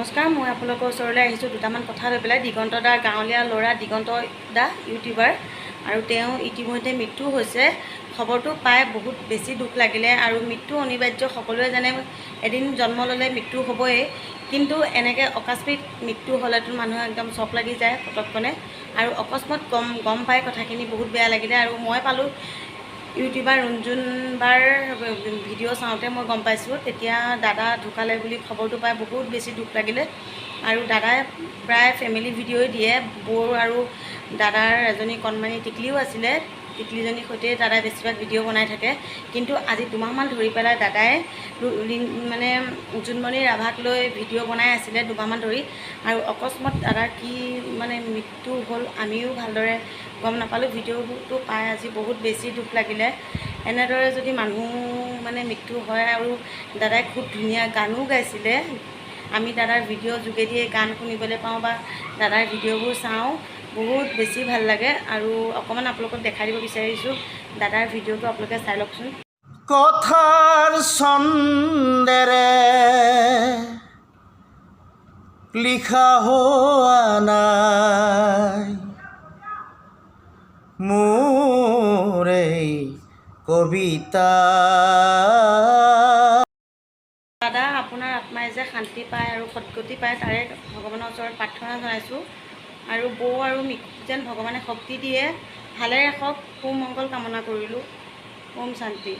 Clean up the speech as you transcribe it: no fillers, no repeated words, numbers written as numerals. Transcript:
নমস্কাৰ, মই আপোনালোকৰ ওচৰলৈ আহিছোঁ দুটামান কথা লৈ পেলাই। দিগন্ত দাৰ গাঁৱলীয়া ল'ৰা দিগন্ত দা ইউটিউবাৰ, আৰু তেওঁ ইতিমধ্যে মৃত্যু হৈছে। খবৰটো পাই বহুত বেছি দুখ লাগিলে। আৰু মৃত্যু অনিবাৰ্য, সকলোৱে জানে এদিন জন্ম ল'লে মৃত্যু হ'বই, কিন্তু এনেকৈ আকস্মিক মৃত্যু হ'লেতো মানুহ একদম চক লাগি যায় পটককনে। আৰু অকস্মাত গম পাই কথাখিনি বহুত বেয়া লাগিলে। আৰু মই পালোঁ ইউটিউবাৰ ৰুণজুণ বাৰ ভিডিঅ' চাওঁতে মই গম পাইছোঁ, তেতিয়া দাদা ঢুকালে বুলি খবৰটো পাই বহুত বেছি দুখ লাগিলে। আৰু দাদাই প্ৰায় ফেমিলি ভিডিঅ'ই দিয়ে। বৌ আৰু দাদাৰ এজনী কণমানি টিকলিও আছিলে, টিকলিজনীৰ সৈতে দাদাই বেছিভাগ ভিডিঅ' বনাই থাকে। কিন্তু আজি দুমাহমান ধৰি পেলাই দাদাই মানে জোনমণি ৰাভাক লৈ ভিডিঅ' বনাই আছিলে দুমাহমান ধৰি। আৰু অকস্মাত দাদাৰ কি মানে মৃত্যু হ'ল আমিও ভালদৰে গম নাপালোঁ। ভিডিঅ'টো পাই আজি বহুত বেছি দুখ লাগিলে। এনেদৰে যদি মানুহ মানে মৃত্যু হয়, আৰু দাদাই খুব ধুনীয়া গানো গাইছিলে। আমি দাদাৰ ভিডিঅ' যোগেদিয়ে গান শুনিবলৈ পাওঁ বা দাদাৰ ভিডিঅ'বোৰ চাওঁ, বহুত বেছি ভাল লাগে। আৰু অকণমান আপোনালোকক দেখাই দিব বিচাৰিছোঁ দাদাৰ ভিডিঅ'টো, আপোনালোকে চাই লওকচোন। কথাৰ ছন্দেৰে লিখা হোৱা নাই মোৰ এই কবিতা। দাদা, আপোনাৰ আত্মাই যে শান্তি পায় আৰু সদ্গতি পায়, তাৰে ভগৱানৰ ওচৰত প্ৰাৰ্থনা জনাইছোঁ। আৰু বৌ আৰু মৃত্যুক যেন ভগৱানে শক্তি দিয়ে, ভালে ৰাখক, সুমংগল কামনা কৰিলোঁ। ওম শান্তি।